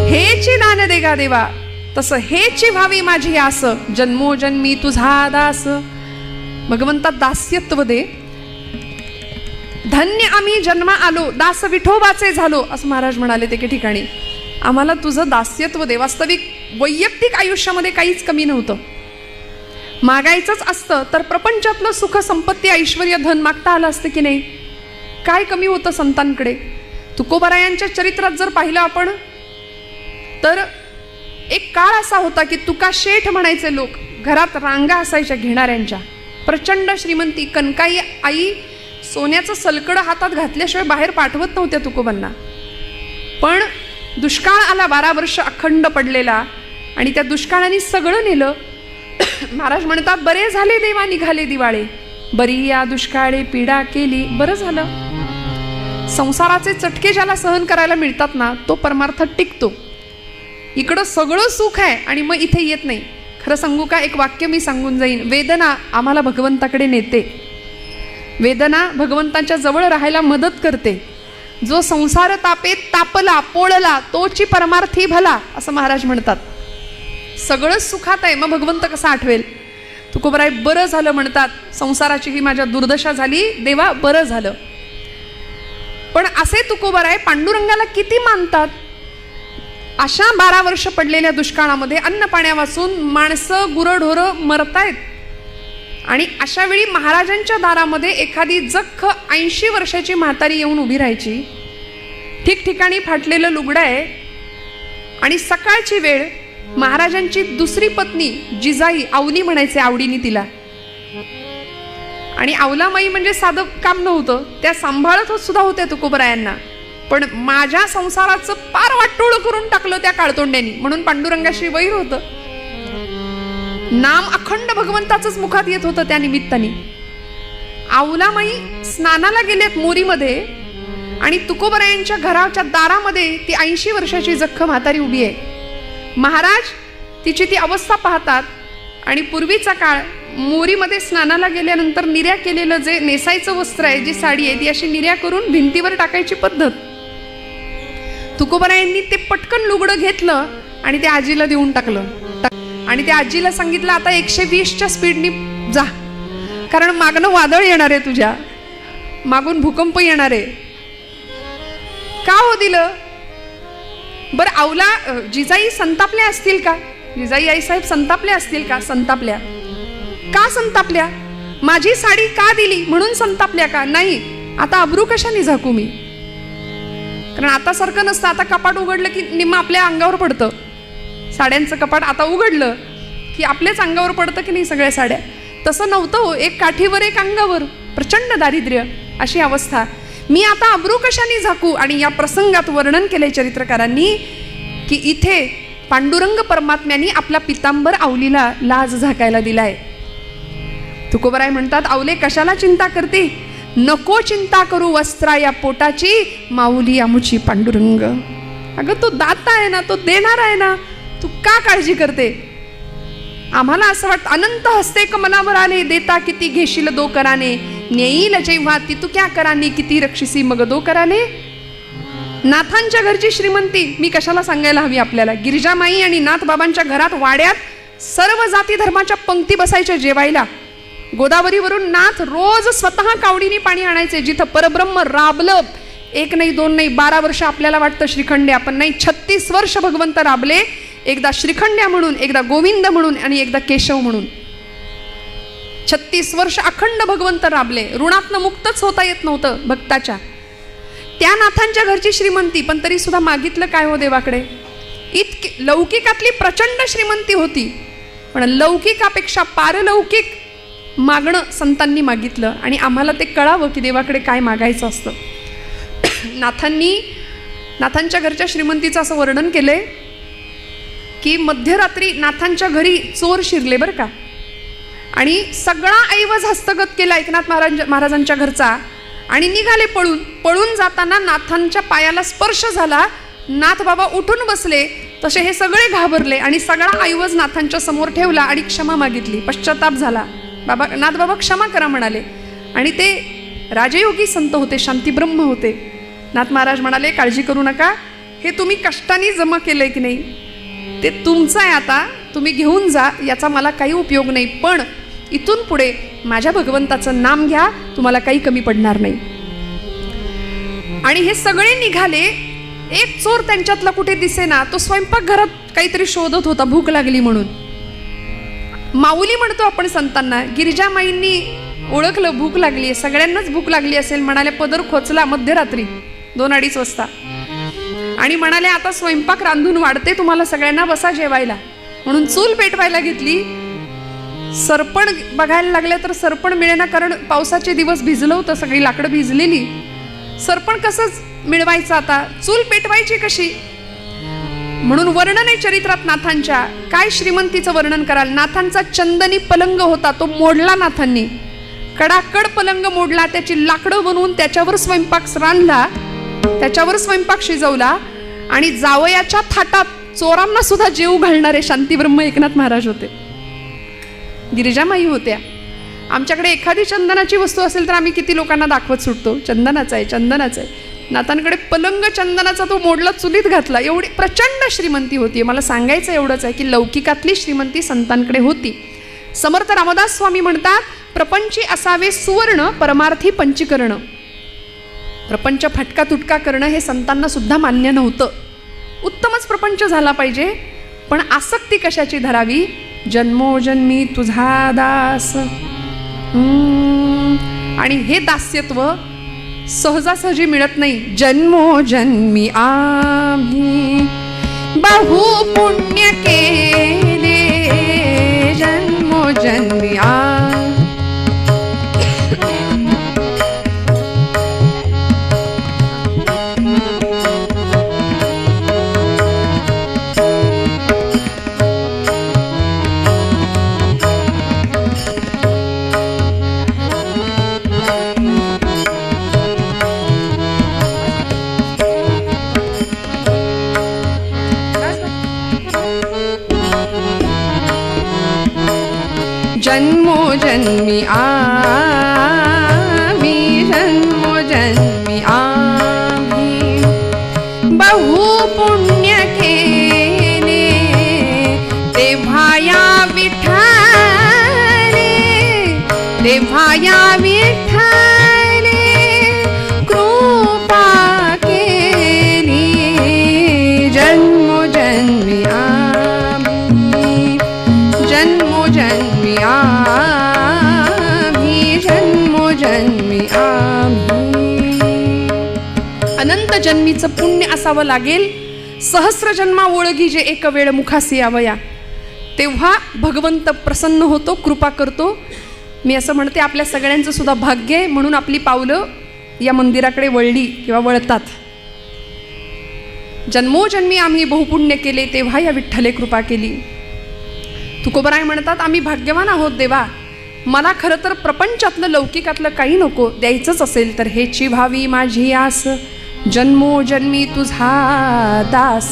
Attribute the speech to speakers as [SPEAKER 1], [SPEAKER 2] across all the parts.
[SPEAKER 1] हेची दान देगा देवा, तसं हेची व्हावी माझी आस, जन्मोजन्मी तुझा दास. भगवंता दास्यत्व दे. धन्य आम्ही जन्मा आलो, दास विठोबाचे झालो, असं महाराज म्हणाले ते ठिकाणी. आम्हाला तुझं दास्यत्व दे. वास्तविक वैयक्तिक आयुष्यामध्ये काहीच कमी नव्हतं. मागायचंच असतं तर प्रपंचातलं सुख, संपत्ती, ऐश्वर्य, धन मागता आलं असतं की नाही? काय कमी होतं संतांकडे? तुकोबारायांच्या चरित्रात जर पाहिलं आपण तर एक काळ असा होता की तुका शेठ म्हणायचे लोक. घरात रांगा असायच्या घेणाऱ्यांच्या. प्रचंड श्रीमंती. कनकाई आई सोन्याचं सलकडं हातात घातल्याशिवाय बाहेर पाठवत नव्हत्या तुकोबांना. पण दुष्काळ आला, 12 वर्ष अखंड पडलेला, आणि त्या दुष्काळाने सगळं नेलं. महाराज म्हणतात, बरे झाले देवा निघाले दिवाळे, बरी या दुष्काळे पीडा केली. बरं झालं. संसाराचे चटके ज्याला सहन करायला मिळतात ना, तो परमार्थ टिकतो. इकडं सगळं सुख आहे आणि मग इथे येत नाही. खरं सांगू का, एक वाक्य मी सांगून जाईन. वेदना आम्हाला भगवंताकडे नेते. वेदना भगवंताच्या जवळ राहायला मदत करते. जो संसार तापेत तापला पोळला, तोची परमार्थी भला, असं महाराज म्हणतात. सगळं सुखात आहे, मग भगवंत कसा आठवेल? तुकोबाराय बरं झालं म्हणतात. संसाराची ही माझ्या दुर्दशा झाली, देवा बरं झालं. पण असे तुकोबाराय पांडुरंगाला किती मानतात. अशा 12 वर्ष पडलेल्या दुष्काळामध्ये अन्न पाण्यावाचून माणसं गुरंढोरं मरतायत. आणि अशा वेळी महाराजांच्या दारामध्ये एखादी जख्ख 80 वर्षाची म्हातारी येऊन उभी राहायची. ठिकठिकाणी फाटलेलं लुगडं आहे, आणि सकाळची वेळ महाराजांची दुसरी पत्नी जिजाई, आवली म्हणायचे आवडीने तिला. आणि आवलामाई म्हणजे साधं काम नव्हतं, त्या सांभाळत सुद्धा होत्या तुकोबारायांना. पण माझ्या संसाराचं पार वाटोळ करून टाकलं त्या काळतोंड्यांनी, म्हणून पांडुरंगाशी वैर होतं. नाम अखंड भगवंताचंच मुखात येत होतं त्या निमित्ताने. आवलामाई स्नानाला गेलेत मोरीमध्ये, आणि तुकोबारायांच्या घराच्या दारामध्ये ती 80 वर्षाची जख्ख म्हातारी उभी आहे. महाराज तिची ती अवस्था पाहतात, आणि पूर्वीचा काळ मोरीमध्ये स्नानाला गेल्यानंतर निर्या केलेलं जे नेसायचं वस्त्र आहे, जी साडी आहे, ती अशी निर्या करून भिंतीवर टाकायची पद्धत. तुकोबारायांनी ते पटकन लुगडं घेतलं आणि त्या आजीला देऊन टाकलं. आणि त्या आजीला सांगितलं, आता 120च्या स्पीडनी जा, कारण मागणं वादळ येणार आहे, तुझ्या मागून भूकंप येणार आहे. का हो दिलं बरं? आवला जिजाई संतापल्या असतील का? जिजाई आईसाहेब संतापल्या असतील का? संतापल्या. का संतापल्या? माझी साडी का दिली म्हणून संतापल्या का? नाही. आता अब्रू कशाने झाकू मी? कारण आता सारखं नसतं. आता कपाट उघडलं की निम्म आपल्या अंगावर पडतं. साड्यांचं कपाट आता उघडलं की आपल्याच अंगावर पडतं की नाही सगळ्या साड्या. तसं नव्हतं हो. एक काठीवर एक अंगावर. प्रचंड दारिद्र्य अशी अवस्था. मी आता अब्रू कशाने झाकू? आणि या प्रसंगात वर्णन केलंय चरित्रकारांनी की इथे पांडुरंग परमात्म्यांनी आपला पितांबर आवलीला लाज झाकायला दिलाय. तुकोबाराय म्हणतात, आवले कशाला चिंता करते? नको चिंता करू वस्त्रा या पोटाची, माऊली आमुची पांडुरंग. अगं तो दाता आहे ना, तो देणार आहे ना, तू का काळजी करते? आम्हाला असं वाटतं, अनंत हस्ते कमलावर आले, देता किती घेशील दो कराने, नेईल जेव्हा ती तू क्या कराने, किती रक्षिसी मग दो कराने. नाथांच्या घरची श्रीमंती मी कशाला सांगायला हवी आपल्याला. गिरिजामाई आणि नाथबाबांच्या घरात वाड्यात सर्व जाती धर्माच्या पंक्ती बसायच्या जेवायला. गोदावरीवरून नाथ रोज स्वतः कावडीने पाणी आणायचे. जिथं परब्रह्म राबलं, 1 नाही 2 नाही 12 वर्ष आपल्याला वाटतं श्रीखंड्या, पण नाही, 36 वर्ष भगवंत राबले. एकदा श्रीखंड्या म्हणून, एकदा गोविंद म्हणून, आणि एकदा केशव म्हणून. 36 वर्ष अखंड भगवंत राबले. ऋणातनं मुक्तच होता येत नव्हतं भक्ताच्या. त्या नाथांच्या घरची श्रीमंती, पण तरी सुद्धा मागितलं काय हो देवाकडे? इतकी लौकिकातली प्रचंड श्रीमंती होती, पण लौकिकापेक्षा पारलौकिक मागणं संतांनी मागितलं. आणि आम्हाला ते कळावं की देवाकडे काय मागायचं असतं. नाथांच्या घरच्या श्रीमंतीचं असं वर्णन केलंय की मध्यरात्री नाथांच्या घरी चोर शिरले बरं का, आणि सगळा ऐवज हस्तगत केला एकनाथ महाराजांच्या घरचा, आणि निघाले पळून. पळून जाताना नाथांच्या पायाला स्पर्श झाला. नाथ बाबा उठून बसले. तसे हे सगळे घाबरले आणि सगळा ऐवज नाथांच्या समोर ठेवला आणि क्षमा मागितली. पश्चाताप झाला. नाथ बाबा क्षमा करा म्हणाले. आणि ते राजयोगी संत होते, शांती ब्रह्म होते. नाथ महाराज म्हणाले, काळजी करू नका, हे तुम्ही कष्टाने जमा केलंय की नाही ते तुमचं आहे, आता तुम्ही घेऊन जा, याचा मला काही उपयोग नाही, पण इथून पुढे माझ्या भगवंताचं नाम घ्या, तुम्हाला काही कमी पडणार नाही. आणि हे सगळे निघाले. एक चोर त्यांच्यातला कुठे दिसेना, तो स्वयंपाकघरात काहीतरी शोधत होता, भूक लागली म्हणून. माऊली म्हणतो आपण संतांना, गिरिजामाईंनी ओळखलं भूक लागली, सगळ्यांनाच भूक लागली असेल, म्हणाले पदर खोचला मध्यरात्री 2-2:30 वाजता आणि म्हणाले आता स्वयंपाक रांधून वाढते, तुम्हाला सगळ्यांना बसा जेवायला. म्हणून चूल पेटवायला घेतली. सरपण बघायला लागले तर सरपण मिळेना, कारण पावसाचे दिवस भिजलं होतं, सगळी लाकडं भिजलेली. सरपण कसंच मिळवायचं, आता चूल पेटवायची कशी. म्हणून वर्णन आहे चरित्रात नाथांच्या. काय श्रीमंतीचं वर्णन कराल. नाथांचा चंदनी पलंग होता, तो मोडला नाथांनी, कडाकड पलंग मोडला, त्याची लाकडं बनवून त्याच्यावर स्वयंपाक रांधला, त्याच्यावर स्वयंपाक शिजवला. आणि जावयाच्या थाटात चोरांना सुद्धा जेव घालणारे शांतीब्रह्म एकनाथ महाराज होते, गिरिजामाई होत्या. आमच्याकडे एखादी चंदनाची वस्तू असेल तर आम्ही किती लोकांना दाखवत सुटतो, चंदनाचं आहे, चंदनाचं आहे. नाथांकडे पलंग चंदनाचा, तो मोडला, चुलीत घातला. एवढी प्रचंड श्रीमंती होती. मला सांगायचं एवढंच आहे की लौकिकातली श्रीमंती संतांकडे होती. समर्थ रामदास स्वामी म्हणतात, प्रपंची असावे सुवर्ण, परमार्थी पंचीकरण. प्रपंच फटका तुटका करणं हे संतांना सुद्धा मान्य नव्हतं. उत्तमच प्रपंच झाला पाहिजे, पण आसक्ती कशाची धरावी. जन्मोजन्मी तुझा दास. आणि हे दास्यत्व सहजासहजी मिळत नाही. जन्मोजन्मी आम्ही बहु पुण्य केले, जन्मोजन्मी जन्मोजन्मी आम्ही, जन्मोजन्मी आम्ही बहु पुण्य केले, तेव्हा या विठ्ठले, तेव्हा या विठ्ठले कृपा केली. जन्मोजन्मी आम्ही, जन्मोजन्मी आम्ही, जन्मोजन्मी आम्ही. अनंत जन्मीचं पुण्य असावं लागेल. सहस्र जन्मा ओळगी जे एक वेळ मुखासी यावया, तेव्हा भगवंत प्रसन्न होतो, कृपा करतो. मी असं म्हणते आपल्या सगळ्यांचं सुद्धा भाग्य आहे, म्हणून आपली पावलं या मंदिराकडे वळली किंवा वळतात. जन्मोजन्मी आम्ही बहुपुण्य केले, तेव्हा या विठ्ठले कृपा केली. तुकोबराय म्हणतात, आम्ही भाग्यवान आहोत देवा, मला खरं तर प्रपंचातलं लौकिकातलं काही नको, द्यायचंच असेल तर हेची भावी माझी आस. जन्मोजन्मी तुझा दास,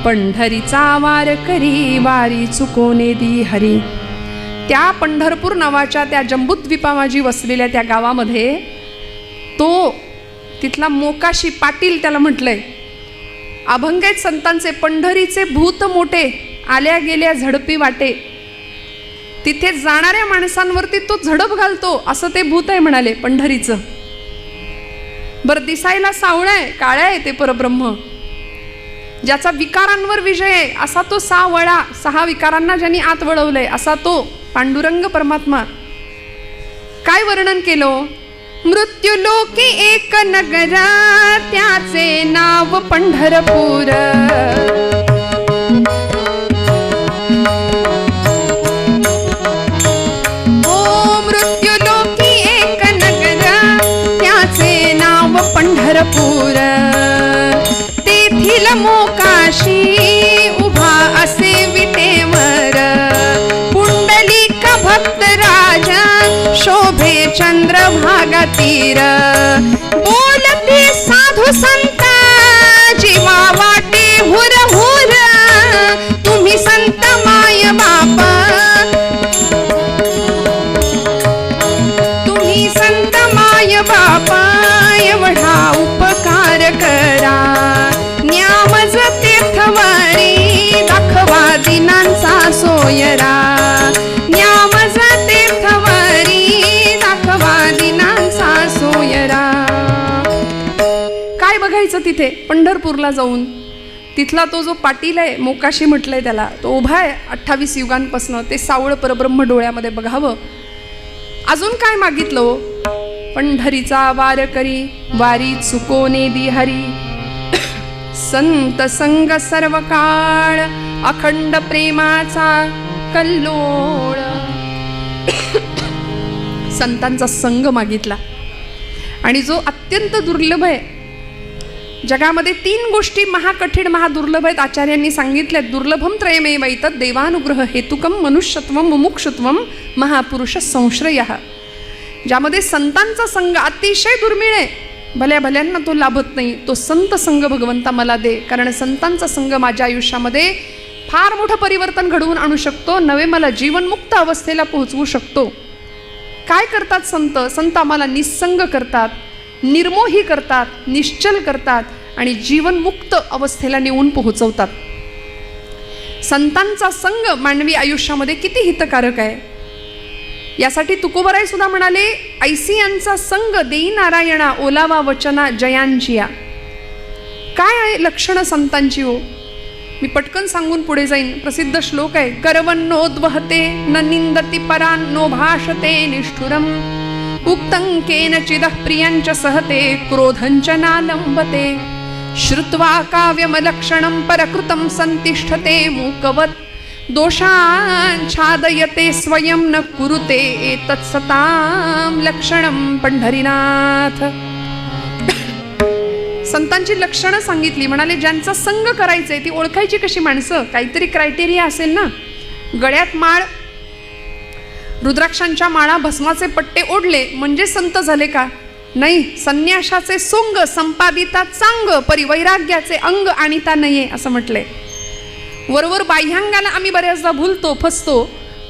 [SPEAKER 1] पंढरीचा वार करी, वारी चुकोने दी हरी. त्या पंढरपूर नावाच्या त्या जंबूद्वीपामाजी वसलेल्या त्या गावामध्ये तो तिथला मोकाशी पाटील त्याला म्हटलंय. अभंग आहेत संतांचे. पंढरीचे भूत मोठे, आल्या गेल्या झडपी वाटे, तिथे जाणाऱ्या माणसांवरती तो झडप घालतो, असं ते भूत आहे म्हणाले पंढरीचं. बरं, दिसायला सावळा आहे, काळ्या आहे ते परब्रह्म, ज्याचा विकारांवर विजय आहे, असा तो 6 वळा, 6 विकारांना ज्यांनी आत वळवलंय, असा तो पांडुरंग परमात्मा. काय वर्णन केलं. मृत्युलोकी एक नगर, त्याचे नाव पंढरपूर. पंढरपूर तेथील मोकाशी उभा असे विटेवर, पुंडलिक भक्त राजा शोभे चंद्रभागा तीर. बोलते साधू संत जीवा वाटे हुर हुर, तुम्ही संत माय बापा, तुम्ही संत माय बापा, एवढा उपकार करा. न्याम पंढरपूरला जाऊन. तिथला तो जो पाटील आहे, मोकाशी म्हटलंय त्याला, तो उभा आहे 28 युगांपासनं. ते सावळ परब्रह्म डोळ्यामध्ये बघावं. अजून काय मागितलं हो? पंढरीचा वार करी, वारी चुकोने दी हरी. संत संग सर्व काळ, अखंड प्रेमाचा कल्लोळ. संतांचा संग मागितला. आणि जो अत्यंत दुर्लभ आहे. जगामध्ये 3 गोष्टी महाकठीण महादुर्लभ आहेत, आचार्यांनी सांगितल्या. दुर्लभम त्रयमेव एतत् देवानुग्रह हेतुकम मनुष्यत्वम मुमुक्षुत्वम महापुरुष संश्रयः. ज्यामध्ये संतांचा संग अतिशय दुर्मिळ आहे. भल्या भल्यांना तो लाभत नाही. तो संत संग भगवंता मला दे, कारण संतांचा संग माझ्या आयुष्यामध्ये फार मोठं परिवर्तन घडवून आणू शकतो. नवे मला जीवनमुक्त अवस्थेला पोहोचवू शकतो. काय करतात संत? संत आम्हाला निस्संग करतात, निर्मोही करतात, निश्चल करतात आणि जीवनमुक्त अवस्थेला नेऊन पोहोचवतात. संतांचा संग मानवी आयुष्यामध्ये किती हितकारक आहे. यासाठी तुकोबराय सुद्धा म्हणाले, ऐसी यांचा संग देई नारायणा, ओलावा वचना जयांचिया. काय आहे लक्षणं संतांची हो? मी पटकन सांगून पुढे जाईन. प्रसिद्ध श्लोक आहे, करवन्नोद्वहते न निंदति परान् नो भाषते निष्ठुरम उक्तं केनचिदः प्रियञ्च सहते क्रोधञ्च नालम्बते श्रुत्वा काव्यमलक्षणं परकृतं संतिष्ठते मूकवत् दोषाच्छादयते स्वयं न कुरुते एतत्सतां लक्षणं पंढरीनाथ. संतांची लक्षणं सांगितली. म्हणाले ज्यांचा संग करायचंय ती ओळखायची कशी माणसं? काहीतरी क्रायटेरिया असेल ना. गळ्यात माळ, रुद्राक्षांच्या माळा, भस्माचे पट्टे ओढले म्हणजे संत झाले का? नाही. संन्याशाचे सोंग संपादिता चांग, परिवैराग्याचे अंग आणिता नये असं म्हटलंय. वरवर बाह्यांगाला आम्ही बऱ्याचदा भूलतो, फसतो,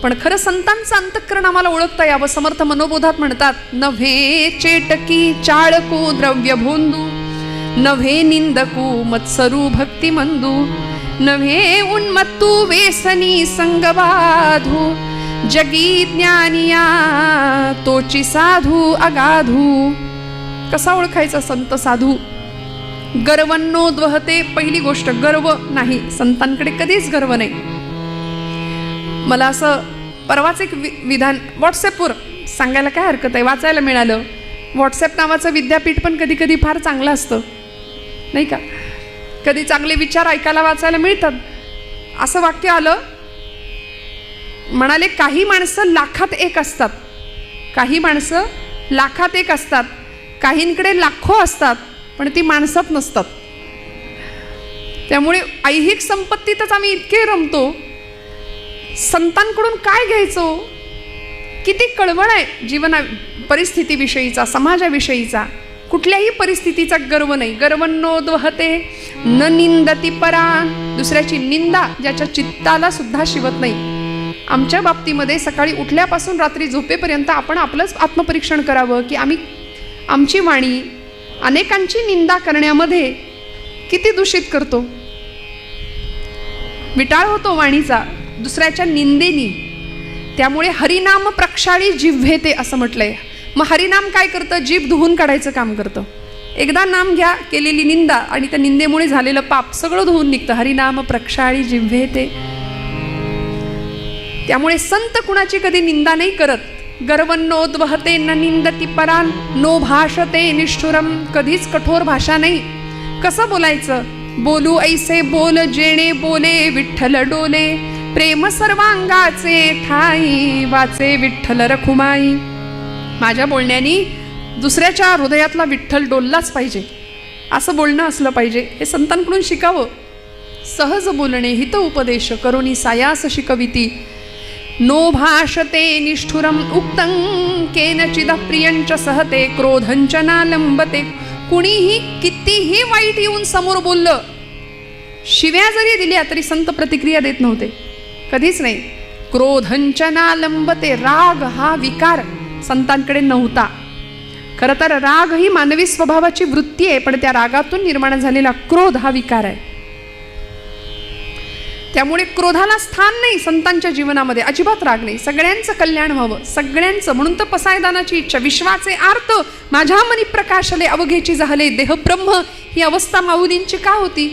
[SPEAKER 1] पण खरं संतांचं अंतःकरण आम्हाला ओळखता यावं. समर्थ मनोबोधात म्हणतात, नव्हे चेटकी चाळको द्रव्य भोंदू, नव्हे निंदकू मत्सरू भक्ती मंदू, नव्हे उन्मत्तू वेसनी संगबाधू, जगी ज्ञानिया तोची साधू अगाधू. कसा ओळखायचा संत साधू? गर्वन्नोद्वहते. पहिली गोष्ट, गर्व नाही. संतांकडे कधीच गर्व नाही. मला असं परवाच एक विधान व्हॉट्सॲपवर सांगायला काय हरकत आहे, वाचायला मिळालं. व्हॉट्सॲप नावाचं विद्यापीठ पण कधी कधी फार चांगलं असतं नाही का? कधी चांगले विचार ऐकायला वाचायला मिळतात. असं वाक्य आलं, म्हणाले काही माणसं लाखात एक असतात, काही माणसं लाखात एक असतात, काहींकडे लाखो असतात पण ती माणसात नसतात. त्यामुळे ऐहिक संपत्तीतच आम्ही इतके रमतो. संतांकडून काय घ्यायचो? किती कळवळ आहे जीवना परिस्थितीविषयीचा, समाजाविषयीचा. कुठल्याही परिस्थितीचा गर्व नाही. गर्वन्नोद्वहते न निंदति परान्. दुसऱ्याची निंदा ज्याच्या चित्ताला सुद्धा शिवत नाही. आमच्या बाबतीमध्ये सकाळी उठल्यापासून रात्री झोपेपर्यंत आपण आपलंच आत्मपरीक्षण करावं की आमची वाणी अनेकांची निंदा करण्यामध्ये किती दूषित करतो. विटाळ होतो वाणीचा दुसऱ्याच्या निंदेनी. त्यामुळे हरिनाम प्रक्षाळी जिव्हेते असं म्हटलंय. मग हरिनाम काय करतं? जीभ धुवून काढायचं काम करतं. एकदा नाम घ्या, केलेली निंदा आणि त्या निंदेमुळे झालेलं पाप सगळं धुवून निघतं. हरिनाम प्रक्षाळी जिव्हेते. त्यामुळे संत कुणाची कधी निंदा नाही करत. गर्वन्नोद्वहते न निंदति परान् नो भाषते निष्ठुरम. कधीच कठोर भाषा नाही. कसं बोलायचं? बोलू ऐसे बोल जेणे बोले विठ्ठल डोले, प्रेम सर्वांगाचे ठाई वाचे विठ्ठल रखुमाई. माझ्या बोलण्याने दुसऱ्याच्या हृदयातला विठ्ठल डोललाच पाहिजे, असं बोलणं असलं पाहिजे. हे संतांकडून शिकावं. सहज बोलणे हित उपदेश करोनी सायास शिकविती. नो भाषते निष्ठुरम उक्तं केनचिद प्रियंच सहते क्रोधंच नालंबते. कुणीही कितीही वाईट येऊन समोर बोललं, शिव्या जरी दिल्या तरी संत प्रतिक्रिया देत नव्हते. कधीच नाही. क्रोधंच नालंबते. राग हा विकार संतांकडे नव्हता. खरं तर राग ही मानवी स्वभावाची वृत्ती आहे, पण त्या रागातून निर्माण झालेला क्रोध हा विकार आहे. त्यामुळे क्रोधाला स्थान नाही संतांच्या जीवनामध्ये, अजिबात राग नाही. सगळ्यांचं कल्याण व्हावं, सगळ्यांचं. म्हणून तर पसायदानाची इच्छा, विश्वाचे आर्त माझ्या मनी प्रकाशले, अवघेची झाले देह ब्रह्म. ही अवस्था माऊलींची का होती?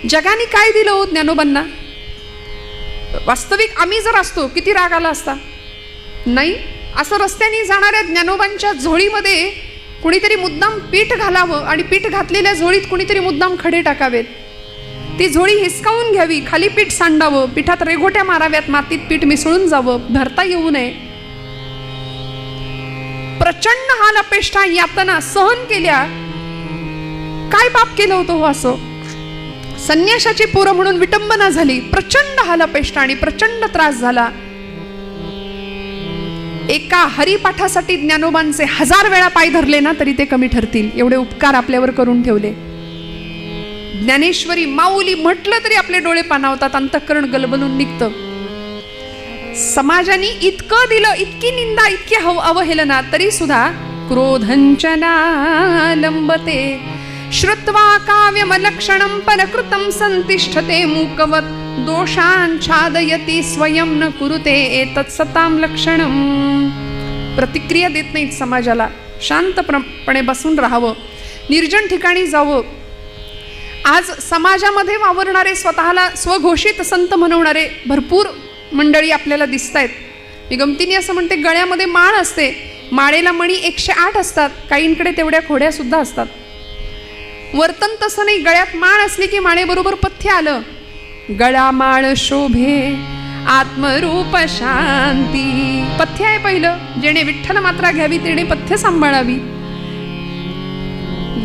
[SPEAKER 1] जगाने काय दिलं हो ज्ञानोबांना? वास्तविक आम्ही जर असतो किती राग आला असता? नाही. असं रस्त्याने जाणाऱ्या ज्ञानोबांच्या झोळीमध्ये कुणीतरी मुद्दाम पीठ घालावं आणि पीठ घातलेल्या झोळीत कुणीतरी मुद्दाम खडे टाकावेत. ती झोळी हिसकावून घ्यावी, खाली पीठ सांडावं, पिठात रेघोट्या माराव्यात, मातीत पीठ मिसळून जावं, भरता येऊ नये. प्रचंड हाल अपेष्टा यातना सहन केल्या. काय पाप केलं होतं हो असं? संन्याशाची पोरं म्हणून विटंबना झाली, प्रचंड हाल अपेष्टा आणि प्रचंड त्रास झाला. एका हरिपाठासाठी ज्ञानोबांचे 1000 वेळा पाय धरले ना तरी ते कमी ठरतील, एवढे उपकार आपल्यावर करून ठेवले. ज्ञानेश्वरी माऊली म्हटलं तरी आपले डोळे पाणावतात, अंतःकरण गलबलून निघतं. समाजाने इतकं दिलं, इतकी निंदा, इतकी अवहेलना, तरी सुद्धा क्रोधंचना लंबते श्रुत्वा काव्यमलक्षणं परकृतं संतिष्ठते मूकवत दोषांच्छादयति स्वयं न कुरुते एतत् सतां लक्षणं. प्रतिक्रिया देत नाहीत समाजाला, शांतपणे बसून राहावं, निर्जन ठिकाणी जावं. आज समाजामध्ये वावरणारे, स्वतःला स्वघोषित संत म्हणवणारे भरपूर मंडळी आपल्याला दिसत आहेत. मी गमतीने असं म्हणते, गळ्यामध्ये माळ असते, माळेला मणी 108 असतात, काहींकडे तेवढ्या खोड्या सुद्धा असतात. वर्तन तसं नाही, गळ्यात माळ असली की माळेबरोबर पथ्य आलं. गळा माळ शोभे आत्मरूप शांती, पथ्य आहे पहिलं. जेणे विठ्ठल मात्रा घ्यावी तेणे पथ्य सांभाळावी.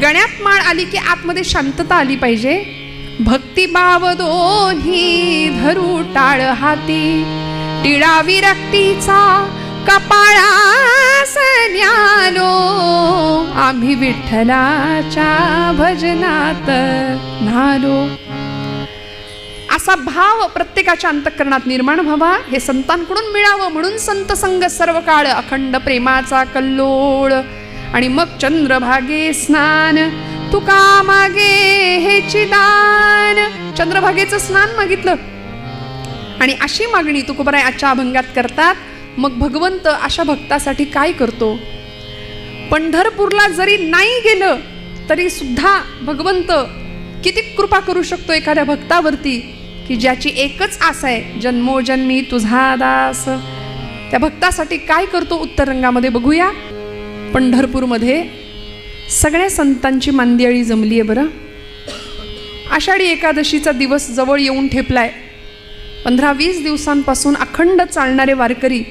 [SPEAKER 1] गळ्यात माळ आली की आतमध्ये शांतता आली पाहिजे. भक्तिभाव दोन्ही धरू टाळ हाती, टिळा विरक्तीचा कपाळास न्यालो, आम्ही विठ्ठलाच्या भजनात न्हालो. असा भाव प्रत्येकाच्या अंतःकरणात निर्माण व्हावा, हे संतांकडून मिळावं. म्हणून संत संग सर्व काळ, अखंड प्रेमाचा कल्लोळ. आणि मग चंद्रभागे स्नान, तुका मागे हेची दान. चंद्रभागेचं स्नान मागितलं आणि अशी मागणी तुकोबाराय आजच्या अभंगात करतात. मग भगवंत अशा भक्तासाठी काय करतो? पंढरपूरला जरी नाही गेलं तरी सुद्धा भगवंत किती कृपा करू शकतो एखाद्या भक्तावरती, की ज्याची एकच आस आहे, जन्मोजन्मी तुझा दास. त्या भक्तासाठी काय करतो उत्तर रंगामध्ये बघूया. पंढरपूरमध्ये सगळ्या संतांची मांदियाळी जमली आहे बरं. आषाढी एकादशीचा दिवस जवळ येऊन ठेपलाय. 15-20 दिवसांपासून अखंड चालणारे वारकरी,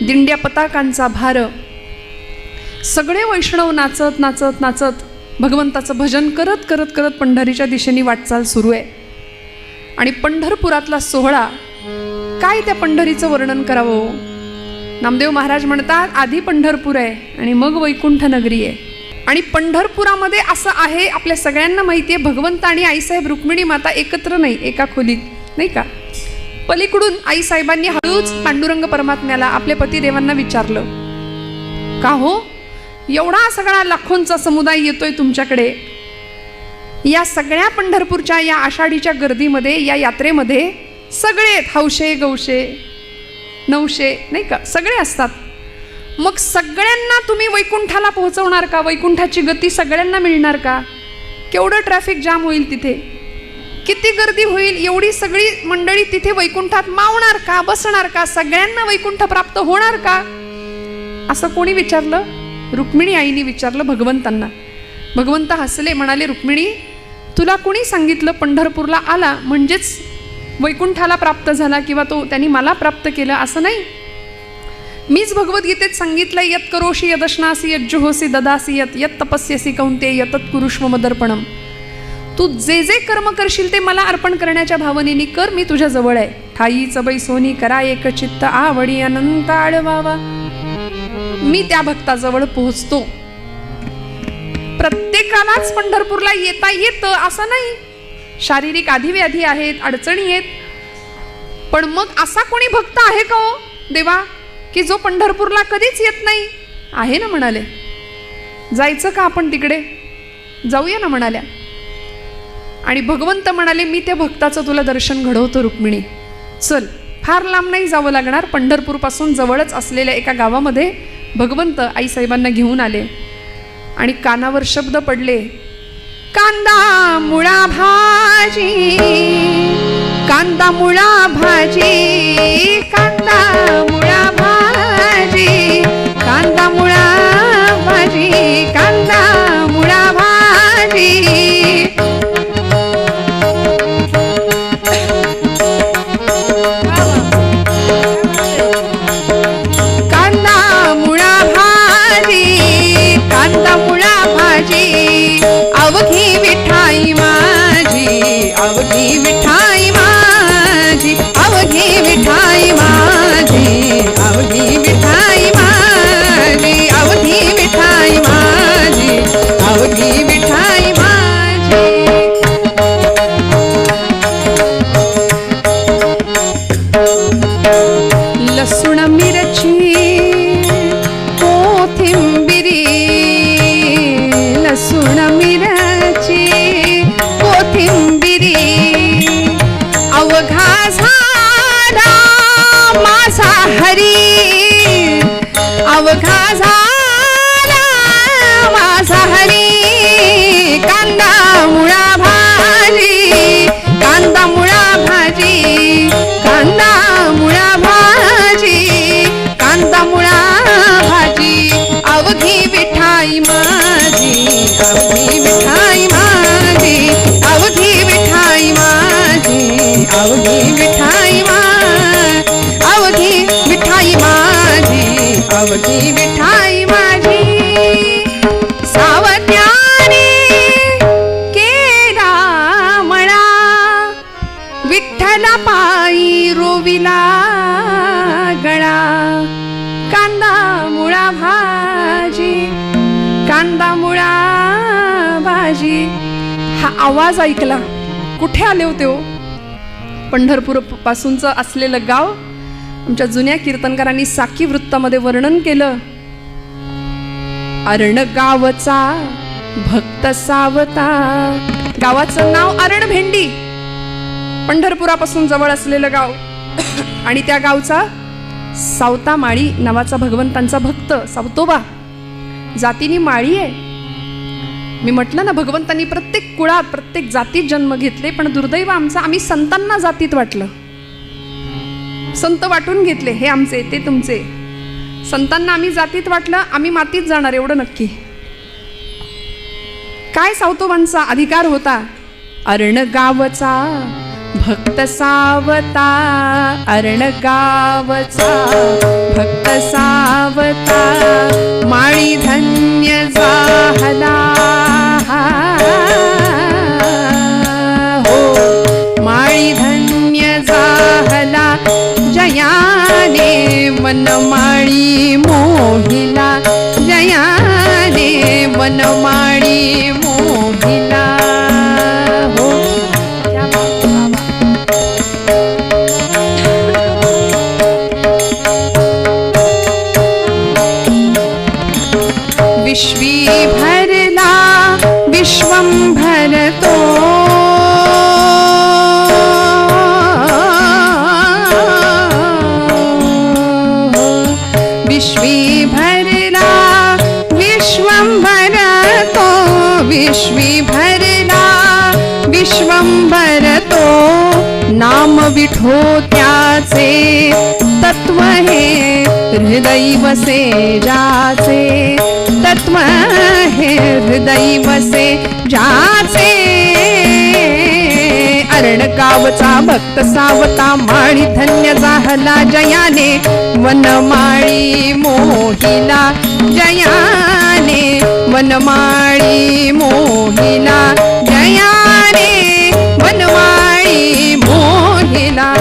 [SPEAKER 1] दिंड्या पताकांचा भार, सगळे वैष्णव नाचत नाचत नाचत भगवंताचं भजन करत करत करत पंढरीच्या दिशेने वाटचाल सुरू आहे. आणि पंढरपुरातला सोहळा काय, त्या पंढरीचं वर्णन करावं? नामदेव महाराज म्हणतात, आधी पंढरपूर आहे आणि मग वैकुंठ नगरी आहे. आणि पंढरपुरामध्ये असं आहे, आपल्या सगळ्यांना माहिती आहे, भगवंत आणि आईसाहेब रुक्मिणी माता एकत्र नाही, एका खोलीत, नाही का? पलीकडून आईसाहेबांनी हळूच पांडुरंग परमात्म्याला, आपल्या पतिदेवांना विचारलं, का हो एवढा सगळा लाखोंचा समुदाय येतोय तुमच्याकडे, या सगळ्या पंढरपूरच्या या आषाढीच्या गर्दीमध्ये, या यात्रेमध्ये सगळे हौशे गौशे नवशे, नाही का, सगळे असतात. मग सगळ्यांना तुम्ही वैकुंठाला पोहोचवणार का? वैकुंठाची गती सगळ्यांना मिळणार का? केवढं ट्रॅफिक जाम होईल तिथे, किती गर्दी होईल, एवढी सगळी मंडळी तिथे वैकुंठात मावणार का, बसणार का, सगळ्यांना वैकुंठ प्राप्त होणार का? असं कोणी विचारलं? रुक्मिणी आईने विचारलं भगवंतांना. भगवंत हसले, म्हणाले, रुक्मिणी तुला कोणी सांगितलं पंढरपूरला आला म्हणजेच वैकुंठाला प्राप्त झाला किंवा तो त्यांनी मला प्राप्त केलं? असं नाही. मीच भगवद्गीतेत सांगितलं, यत करोशी यदश्नासी यज्जुहोसी ददासी यत यत तपस्यसी कौंतेय यतत कुरुष्व मदर्पणम. तू जे जे कर्म करशील ते मला अर्पण करण्याच्या भावनेने कर, मी तुझ्या जवळ आहे. ठाईच बैसोनी करा एक चित्त, आवडी अनंत आळवावा. मी त्या भक्ताजवळ पोहोचतो. प्रत्येकालाच पंढरपूरला येता येतं असं नाही. शारीरिक आधिव्याधी आहेत, अडचणी आहेत. पण मग असा कोणी भक्त आहे का हो देवा, की जो पंढरपूरला कधीच येत नाही? आहे ना, म्हणाले. जायचं का आपण तिकडे? जाऊया ना म्हणाल्या. आणि भगवंत म्हणाले, मी त्या भक्ताचं तुला दर्शन घडवतो रुक्मिणी, चल. फार लांब नाही जावं लागणार, पंढरपूरपासून जवळच असलेल्या एका गावामध्ये भगवंत आईसाहेबांना घेऊन आले आणि कानावर शब्द पडले, कांदा मुळा भाजी, कांदा मुळा भाजी, कांदा मुळा भाजी, कांदा मुळा भाजी, कांदा मुळा भाजी. कांदा मुळा भाजी, कांदा मुळा भाजी, अवघी विठाई माझी, अवघी विठाई माझी, अवघी विठाई माझी, अवघी विठाई माझी, अवघी विठाई माझी, अवघी विठाई माझी. लसूण मिरची कोथिंबिरी, लसूण मिरची कोथिंबिरी, अवघा झाला माझा हरी, अवघा झाला माझा हरी. कांदा मुळा भाजी, कांदा मुळा भाजी, कांदा मुळा भाजी, कांदा मुळा भाजी, अवघी विठाई माझी, अवघी विठाई माझी, अवघी विठाई माझी, अवघी विठाई माझी, अवघी विठाई माझी, अवघी विठाई माझी. सावत्याने केला मळा, विठ्ठला पायी रोविला गळा. कांदा मुळा भाजी, कांदा मुळा भाजी. हा आवाज ऐकला, कुठे आले होते हो? पंढरपूर पासूनचं असलेलं गाव. आमच्या जुन्या कीर्तनकारांनी साकी वृत्तामध्ये वर्णन केलं. अरण गावचा भक्त सावता, गावाचं नाव अरण भेंडी, पंढरपुरापासून जवळ असलेलं गाव. आणि त्या गावचा सावता माळी नावाचा भगवंतांचा भक्त सावतोबा, जातीने माळी आहे. मी म्हटलं ना, भगवंतांनी प्रत्येक कुळात प्रत्येक जातीत जन्म घेतले, पण दुर्दैव आमचा, आम्ही संतांना जातीत वाटलं, संत वाटून घेतले, हे आमचे ते तुमचे. संतांना आम्ही जातीत वाटलं, आम्ही मातीत जाणार एवढं नक्की. काय सावतोबांचा अधिकार होता? अरण गावचा भक्त सावता, अरण गावचा भक्त सावता, माळी धन्य झाला हो, माळी धन्य झाला, जयाने वनमाळी मोहिला, जयाने वनमाळी मोहिला हो. विश्वी भरला विश्वंभर तो, विश्वी भरला विश्वंभर तो, विश्वी भरला विश्वंभर तो, नाम विठो त्याचे तत्व हे हृदय वसे जाचे, तत्व हे हृदय वसे जाचे. अरण गावचा भक्त सावता, माळी धन्य झाला, जयाने वनमाळी मोहिला, जयाने वनमाळी मोहिला, जयाने वनमाळी मोहिला.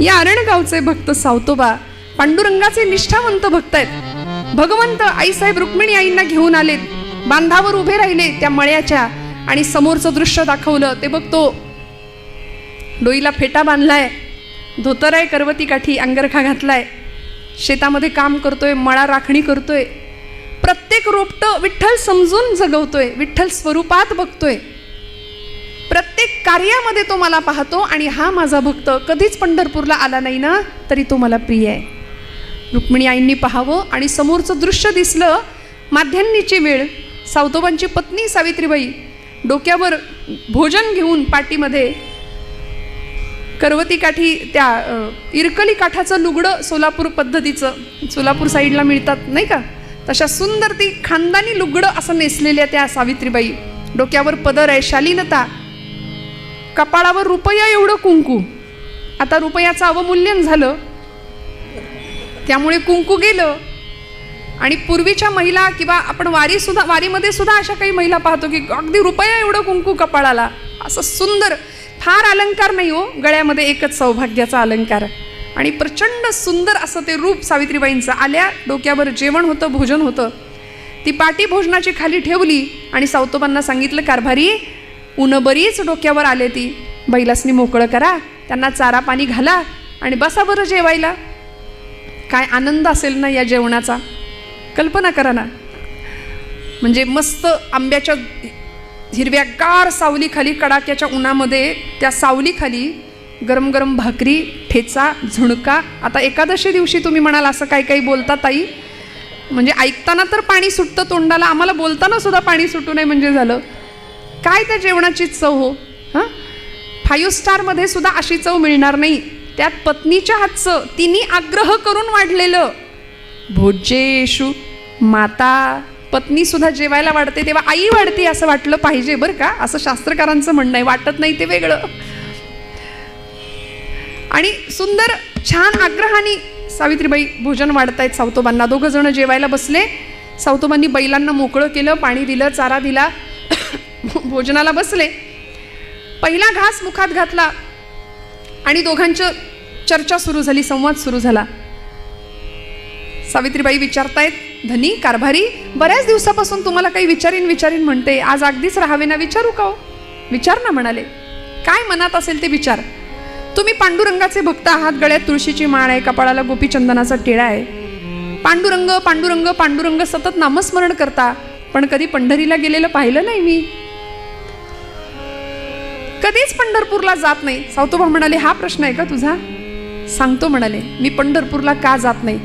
[SPEAKER 1] या अरणगावचे भक्त सावतोबा पांडुरंगाचे निष्ठावंत भक्त आहेत. भगवंत आईसाहेब रुक्मिणी आईंना घेऊन आलेत, बांधावर उभे राहिले त्या मळ्याच्या, आणि समोरचं दृश्य दाखवलं. ते बघतो, डोईला फेटा बांधलाय, धोतर आहे, करवती काठी, अंगरखा घातलाय, शेतामध्ये काम करतोय, मळा राखणी करतोय. प्रत्येक रोपटं विठ्ठल समजून जगवतोय, विठ्ठल स्वरूपात बघतोय, प्रत्येक कार्यामध्ये तो मला पाहतो. आणि हा माझा भक्त कधीच पंढरपूरला आला नाही ना तरी तो मला प्रिय आहे. रुक्मिणी आईंनी पाहावं आणि समोरचं दृश्य दिसलं. माध्यान्नीची वेळ, सावतोबांची पत्नी सावित्रीबाई डोक्यावर भोजन घेऊन पाठीमध्ये करवती काठी, त्या इरकली काठाचं लुगडं सोलापूर पद्धतीचं, सोलापूर साईडला मिळतात नाही का, तशा सुंदर ती खानदानी लुगडं असं नेसलेल्या त्या सावित्रीबाई, डोक्यावर पदर आहे, शालीनता, कपाळावर रुपया एवढं कुंकू. आता रुपयाचं अवमूल्यन झालं त्यामुळे कुंकू गेलं. आणि पूर्वीच्या महिला किंवा आपण वारीमध्ये सुद्धा अशा काही महिला पाहतो की अगदी रुपया एवढं कुंकू कपाळाला, असं सुंदर, फार अलंकार नाही हो, गळ्यामध्ये एकच सौभाग्याचा अलंकार. आणि प्रचंड सुंदर असं ते रूप सावित्रीबाईंचं. आल्या, डोक्यावर जेवण होतं, भोजन होतं, ती पाटी भोजनाची खाली ठेवली आणि सावतोबांना सांगितलं, कारभारी ऊन बरीच डोक्यावर आले, ती बैलासनी मोकळं करा, त्यांना चारा पाणी घाला आणि बसा बरं जेवायला. काय आनंद असेल ना या जेवणाचा, कल्पना करा ना. म्हणजे मस्त आंब्याच्या हिरव्यागार सावलीखाली, कडाक्याच्या उन्हामध्ये, त्या सावलीखाली गरम गरम भाकरी, ठेचा, झुणका. आता एकादशी दिवशी तुम्ही म्हणाल असं काही काही बोलता ताई, म्हणजे ऐकताना तर पाणी सुटतं तोंडाला, आम्हाला बोलताना सुद्धा पाणी सुटू नये म्हणजे झालं. काय त्या जेवणाची चव हो. हां, 5 स्टारमध्ये सुद्धा अशी चव मिळणार नाही. त्यात पत्नीच्या हातचं, तिने आग्रह करून वाढलेलं. भोजेषु माता, पत्नी सुद्धा जेवायला वाढते तेव्हा आई वाढते असं वाटलं पाहिजे बरं का, असं शास्त्रकारांचं म्हणणं आहे. वाटत नाही ते वेगळं. आणि सुंदर छान आग्रहाने सावित्रीबाई भोजन वाढतायत सावतोबांना. 2 जण जेवायला बसले. सावतोबांनी बैलांना मोकळं केलं, पाणी दिलं, चारा दिला, भोजनाला बसले. पहिला घास मुखात घातला आणि दोघांचं चर्चा सुरू झाली, संवाद सुरू झाला. सावित्रीबाई विचारतायत, धनी कारभारी, बऱ्याच दिवसापासून तुम्हाला काही विचारीन म्हणते, आज अगदीच राहावे ना, विचारू का हो? विचार ना म्हणाले. काय मनात असेल ते विचार. तुम्ही पांडुरंगाचे भक्त आहात, गळ्यात तुळशीची माळ आहे, कपाळाला गोपीचंदनाचा टिळा आहे. पांडुरंग पांडुरंग पांडुरंग सतत नामस्मरण करता, पण कधी पंढरीला गेलेलं पाहिलं नाही मी, कधीच पंढरपूरला जात नाही. सावतोबा म्हणाले, हा प्रश्न आहे का तुझा? सांगतो म्हणाले, मी पंढरपूरला का जात नाही.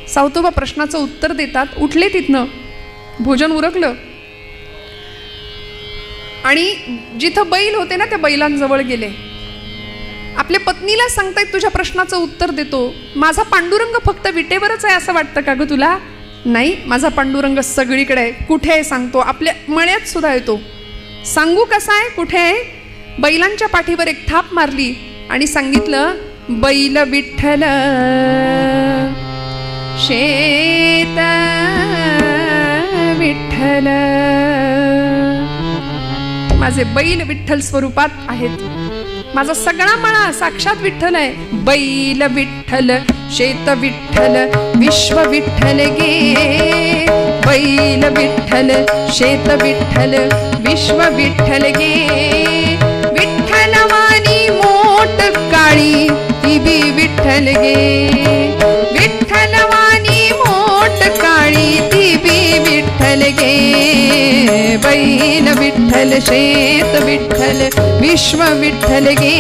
[SPEAKER 1] सावतोबा प्रश्नाचं उत्तर देतात. उठले तिथनं, भोजन उरकलं आणि जिथं बैल होते ना त्या बैलांजवळ गेले. आपल्या पत्नीला सांगतायत, तुझ्या प्रश्नाचं उत्तर देतो. माझा पांडुरंग फक्त विटेवरच आहे असं वाटतं का ग तुला? नाही, माझा पांडुरंग सगळीकडे आहे. कुठे आहे सांगतो, आपल्या मळ्यात सुद्धा येतो. सांगू कसा आहे, कुठे आहे? बैलांच्या पाठीवर एक थाप मारली आणि सांगितलं, बैल विठ्ठल शेत विठ्ठल. माझे बैल विठ्ठल स्वरूपात आहेत. माझा सगळा मळा साक्षात विठ्ठल आहे. बैल विठ्ठल शेत विठ्ठल विश्व विठ्ठल गे. बैल विठ्ठल शेत विठ्ठल विश्व विठ्ठल गे. विठ्ठलवानी मोठ काळी ती बी विठ्ठल गे. विठ्ठलवानी मोठ काळी ती बी विठ्ठल गे. बैल विठ्ठल शेत विठ्ठल विश्व विठ्ठल गे.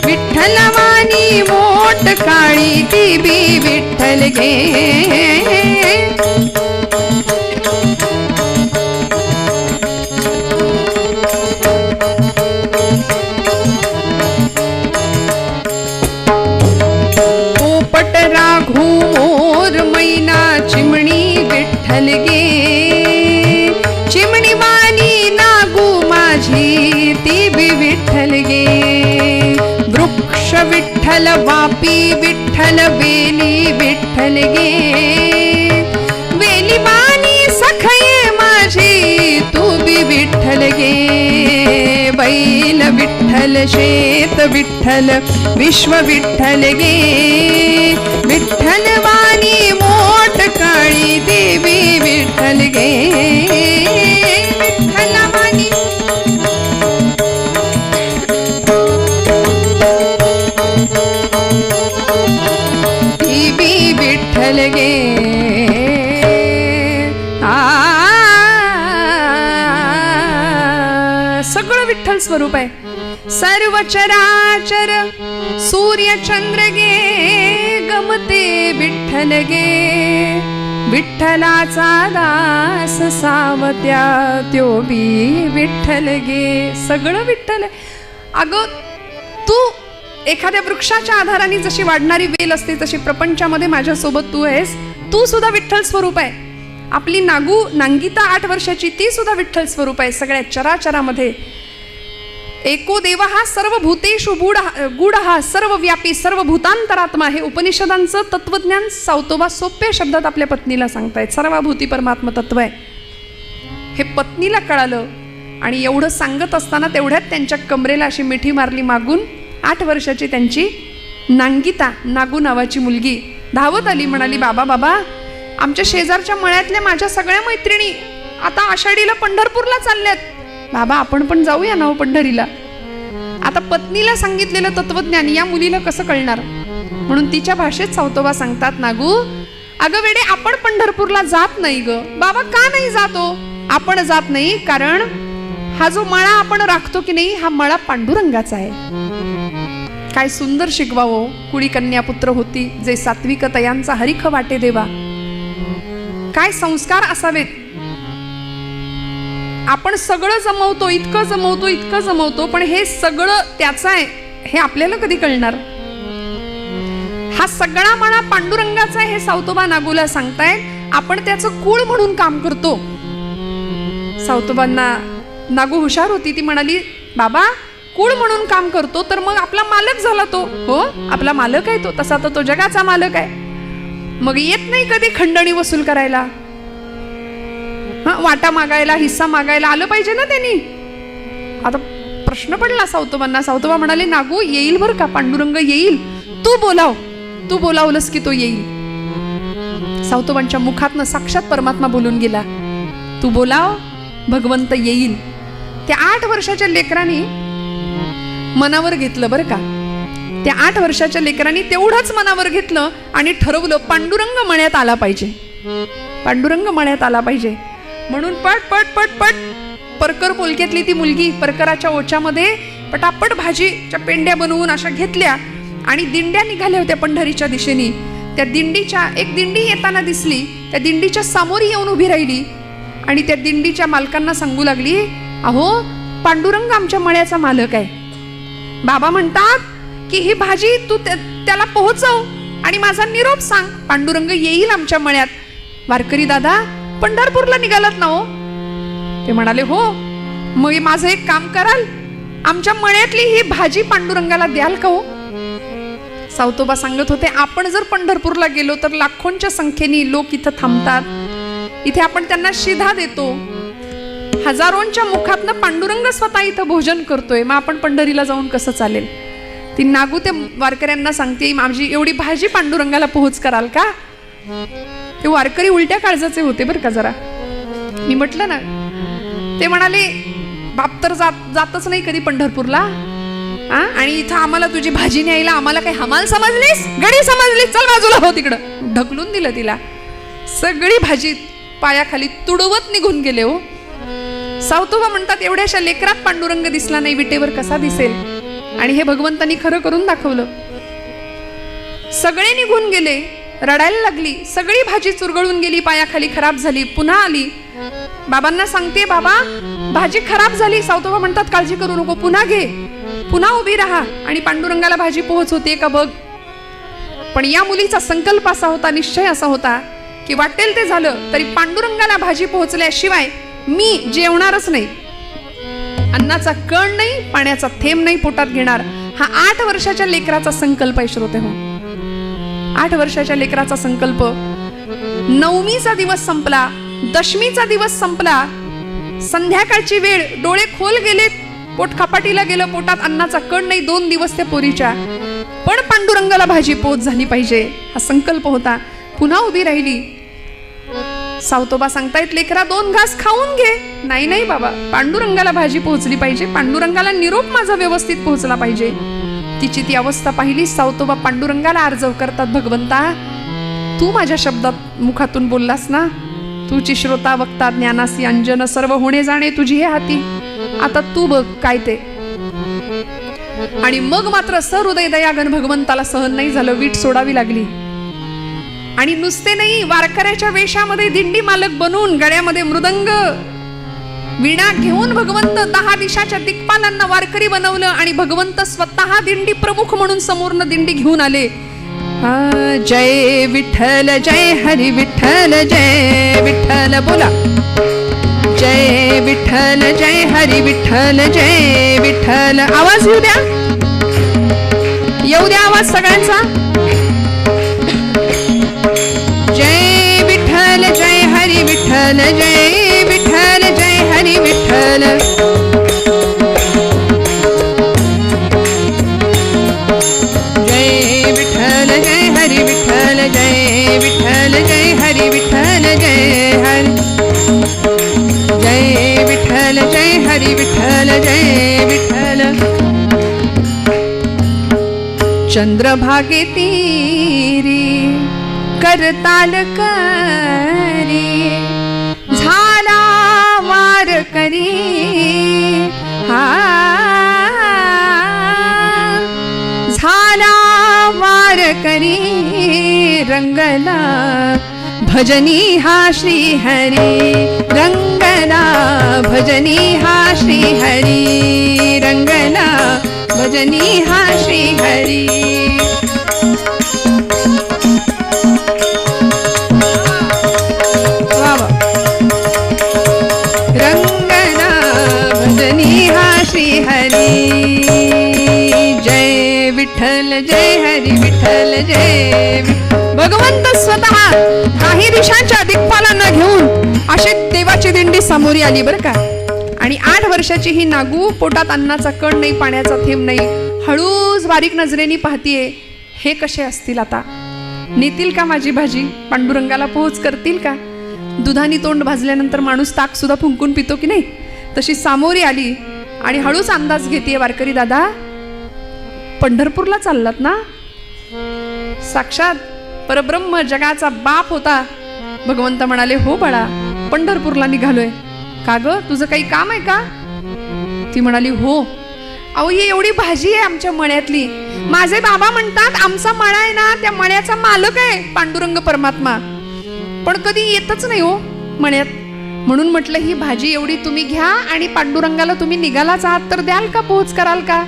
[SPEAKER 1] विठ्ठलवानी मोठ काळी ती बी विठ्ठल गे. पोपट राघू मोर मैना चिमणी विठ्ठल गे. चिमणी वाणी नागू माझी ती बी विठ्ठल गे. वृक्ष विठ्ठल वापी विठ्ठल वेली विठ्ठल गे. वेली वाणी सखये माझी तू बी विठ्ठल गे. बैल विठ्ठल शेत विठ्ठल विश्व विठ्ठल गे. विठ्ठलवाणी मोठ काळी देवी विठ्ठल गे. विठ्ठलवाणी देवी विठ्ठल गे. विठ्ठल स्वरूप आहे. सर्व चराचर सूर्य चंद्र गे गमते विठ्ठल गे, विठ्ठलाचा दास सावत्या त्यो बी विठ्ठल गे. सगळं विठ्ठल. अगं तू एखाद्या वृक्षाच्या आधाराने जशी वाढणारी वेल असते तशी प्रपंचामध्ये माझ्यासोबत तू आहेस. तू सुद्धा विठ्ठल स्वरूप आहे. आपली नांगिता 8 वर्षाची ती सुद्धा विठ्ठल स्वरूप आहे. सगळ्या चराचरामध्ये एको देव हा सर्व भूतेषु गूढ हा सर्व व्यापी सर्व भूतांतरात्मा. हे उपनिषदांचं तत्वज्ञान सावतोबा सोप्या शब्दात आपल्या पत्नीला सांगतायत. सर्वभूती परमात्म तत्व आहे हे पत्नीला कळालं. आणि एवढं सांगत असताना तेवढ्यात त्यांच्या कमरेला अशी मिठी मारली मागून. 8 वर्षाची त्यांची नांगिता, नागू नावाची मुलगी धावत आली. म्हणाली, बाबा बाबा, आमच्या शेजारच्या मळ्यातल्या माझ्या सगळ्या मैत्रिणी आता आषाढीला पंढरपूरला चालल्यात. बाबा आपण पण जाऊया ना पंढरीला. आता पत्नीला सांगितलेलं तत्वज्ञान या मुलीला कसं कळणार, म्हणून तिच्या भाषेत सावतोबा सांगतात, नागू अगं वेडे, आपण पंढरपूरला जात नाही ग. बाबा का नाही जातो? आपण जात नाही कारण हा जो मळा आपण राखतो की नाही, हा मळा पांडुरंगाचा आहे. काय सुंदर शिकवावं. कुळी कन्या पुत्र होती जे सात्विक तयांचा हरिख वाटे देवा. काय संस्कार असावेत. आपण सगळं जमवतो, इतकं जमवतो, पण हे सगळं त्याचं आहे हे आपल्याला कधी कळणार. हा सगळा मळा पांडुरंगाचा आहे हे सावतोबा नागूला सांगतायत. आपण त्याचं कुळ म्हणून काम करतो. सावतोबांना नागू हुशार होती. ती म्हणाली, बाबा कुळ म्हणून काम करतो तर मग आपला मालक झाला तो. हो, आपला मालक आहे तो, तसा तर तो जगाचा मालक आहे. मग येत नाही कधी खंडणी वसूल करायला, वाटा मागायला, हिस्सा मागायला आलं पाहिजे ना त्यांनी. आता प्रश्न पडला सावतोबांना. सावतोबा म्हणाले, नागू येईल बरं का, पांडुरंग येईल, तू बोलाव. तू बोलावलंस की तो येईल. सावतोबांच्या मुखातनं साक्षात परमात्मा बोलून गेला, तू बोलाव, भगवंत येईल. त्या 8 वर्षाच्या लेकरांनी मनावर घेतलं बरं का. त्या 8 वर्षाच्या लेकरांनी तेवढंच मनावर घेतलं आणि ठरवलं, पांडुरंग मळ्यात आला पाहिजे, पांडुरंग मळ्यात आला पाहिजे. म्हणून पट पट पट पट परकर पोलक्यातली ती मुलगी परकराच्या ओच्यामध्ये पटापट भाजीच्या पेंड्या बनवून अशा घेतल्या आणि दिंड्या निघाल्या होत्या पंढरीच्या दिशेने. त्या दिंडीच्या एक दिंडी येताना दिसली. त्या दिंडीच्या समोर येऊन उभी राहिली आणि त्या दिंडीच्या मालकांना सांगू लागली, अहो पांडुरंग आमच्या मळ्याचा मालक आहे. बाबा म्हणतात की ही भाजी तू त्याला पोहोचव आणि माझा निरोप सांग, पांडुरंग येईल आमच्या मळ्यात. वारकरी दादा पंढरपूरला निघालात ना हो? ते म्हणाले, हो. मग माझं एक काम कराल, आमच्या मळ्यातली ही भाजी पांडुरंगाला द्याल का हो? सावतोबा सांगत होते, आपण जर पंढरपूरला गेलो तर लाखोंच्या संख्येने लोक इथं थांबतात. इथे आपण त्यांना शिधा देतो. हजारोंच्या मुखातनं पांडुरंग स्वतः इथं भोजन करतोय. मग आपण पंढरीला जाऊन कसं चालेल? ती नागू त्या वारकऱ्यांना सांगते, माझी एवढी भाजी पांडुरंगाला पोहोच कराल का? ते वारकरी उलट्या काळजाचे होते बरं का जरा. मी म्हटलं ना, ते म्हणाले, बाप तर जातच नाही कधी पंढरपूरला, आणि इथं आम्हाला तुझी भाजी न्यायला आम्हाला काही हमाल समजलीस, गडी समजलीस, चल बाजूला हो तिकडं. ढकलून दिलं तिला. सगळी भाजी पायाखाली तुडवत निघून गेले हो. सावतोबा म्हणतात, एवढ्याशा लेकरात पांडुरंग दिसला नाही, विटेवर कसा दिसेल? आणि हे भगवंतांनी खरं करून दाखवलं. सगळे निघून गेले. रडायला लागली. सगळी भाजी चुरगळून गेली, पायाखाली खराब झाली. पुन्हा आली. बाबांना सांगते, बाबा भाजी खराब झाली. सावतोबा म्हणतात, काळजी करू नको, पुन्हा घे, पुन्हा उभी राहा आणि पांडुरंगाला भाजी पोहोच होते का बघ. पण या मुलीचा संकल्प असा होता, निश्चय असा होता की वाटेल ते झालं तरी पांडुरंगाला भाजी पोहोचल्याशिवाय मी जेवणारच नाही. अन्नाचा कण नाही, पाण्याचा थेंब नाही पोटात घेणार. हा 8 वर्षाच्या लेकराचा संकल्प आहे श्रोते हो. 8 वर्षाच्या लेकराचा संकल्प. नवमीचा दिवस संपला, दशमीचा दिवस संपला, संध्याकाळची वेळ, डोळे खोल गेले, पोट खपाटीला गेलं, पोटात अन्नाचा कण नाही. 2 दिवस त्या पोरीच्या, पण पांडुरंगाला भाजी पोच झाली पाहिजे हा संकल्प होता. पुन्हा उभी राहिली. सावतोबा सांगतायत, लेकरा 2 घास खाऊन घे. नाही नाही बाबा, पांडुरंगाला भाजी पोहोचली पाहिजे, पांडुरंगाला निरोप माझा व्यवस्थित पोहोचला पाहिजे. तिची ती अवस्था पाहिली. सावतोबा पांडुरंगाला अर्जव करतात, भगवंता तू माझ्या शब्दात मुखातून बोललास ना, तुची श्रोता वक्ता ज्ञानासी अंजन सर्व होणे जाणे तुझी हे हाती. आता तू बघ काय ते. आणि मग मात्र सहृदय दयागण भगवंताला सहन नाही झालं, वीट सोडावी लागली. आणि नुसते नाही, वारकऱ्याच्या वेशामध्ये दिंडी मालक बनून गळ्यामध्ये मृदंग वीणा घेऊन भगवंत 10 दिशाच्या दिक्पालांना वारकरी बनवलं. आणि भगवंत स्वतः दिंडी प्रमुख म्हणून समोरनं दिंडी घेऊन आले. जय विठ्ठल जय हरी विठ्ठल जय विठ्ठल बोला. जय विठ्ठल जय हरी विठ्ठल जय विठ्ठल. आवाज येऊ द्या, येऊ द्या आवाज सगळ्यांचा. जय विठ्ठल जय हरी विठ्ठल जय विठ्ठल जय हरी विठ्ठल. जय विठ्ठल जय हरी विठ्ठल जय विठ्ठल जय हरी विठ्ठल जय हरी. जय विठ्ठल जय हरी विठ्ठल जय विठ्ठल. चंद्रभागे तीरी करताल करी झाला वार करी. झाला वार करी रंगला भजनी हा श्री हरी. रंगला भजनी हा श्री हरी. रंगला भजनी हा श्री हरी. रंगला भजनी हा श्री हरी. जय विठ्ठल जय हरी विठ्ठल जय. भगवंत स्वतः काही दिशांच्या दिक्पालांना घेऊन अशी देवाची दिंडी समोरी आली बरं का. आणि 8 वर्षाची ही नागू, पोटात अन्नाचा कण नाही, पाण्याचा थेंब नाही, हळूच बारीक नजरेने पाहतीये. हे कसे असतील आता, नेतील का माझी भाजी, पांडुरंगाला पोहोच करतील का. दुधानी तोंड भाजल्यानंतर माणूस ताक सुद्धा फुंकून पितो की नाही, तशी सामोरी आली. आणि हळूच अंदाज घेते, वारकरी दादा पंढरपूरला चाललात ना. साक्षात परब्रह्म जगाचा बाप होता. भगवंत म्हणाले, हो बाळा पंढरपूरला निघालोय. का ग, तुझं काही काम आहे का. ती म्हणाली, हो. अहो ही एवढी भाजी आहे आमच्या मळ्यातली. माझे बाबा म्हणतात आमचा मळा आहे ना, त्या मळ्याचा मालक आहे पांडुरंग परमात्मा, पण कधी येतच नाही हो मळ्यात. म्हणून म्हटलं ही भाजी एवढी तुम्ही घ्या आणि पांडुरंगाला तुम्ही निघालाच आहात तर द्याल का, पोच कराल का.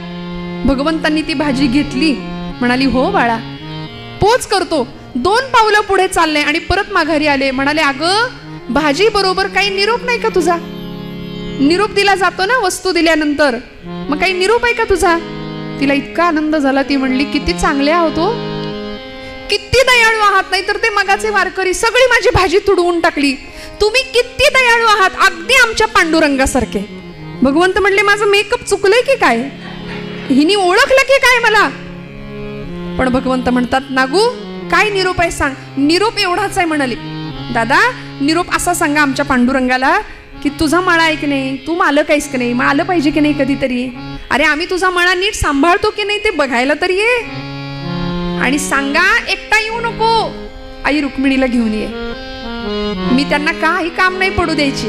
[SPEAKER 1] भगवंतांनी ती भाजी घेतली. म्हणाली, हो बाळा पोच करतो. 2 पावलं पुढे चालले आणि परत माघारी आले. म्हणाले, अगं भाजी बरोबर काही निरोप नाही का तुझा. निरोप दिला जातो ना वस्तू दिल्यानंतर, मग काही निरोप आहे का तुझा. तिला इतका आनंद झाला. ती म्हणली, किती चांगले आहोत हो, किती दयाळू आहात. नाही तर ते मगाचे वारकरी सगळी माझी भाजी तुडवून टाकली. तुम्ही किती दयाळू आहात, अगदी आमच्या पांडुरंगासारखे. भगवंत म्हणले, माझं मेकअप चुकलंय की काय, हिनी ओळखलं की काय मला. पण भगवंत म्हणतात, नागू काय निरोप आहे सांग. निरोप एवढाच आहे म्हणाले, दादा निरोप असा सांगा आमच्या पांडुरंगाला की तुझा मळा आहे की नाही, तू मालक आहेस की नाही, मग आलं पाहिजे की नाही कधीतरी. अरे आम्ही तुझा मळा नीट सांभाळतो की नाही ते बघायला तरी ये. आणि सांगा एकटा येऊ नको, आई रुक्मिणीला घेऊन ये. मी त्यांना काही काम नाही पडू द्यायची.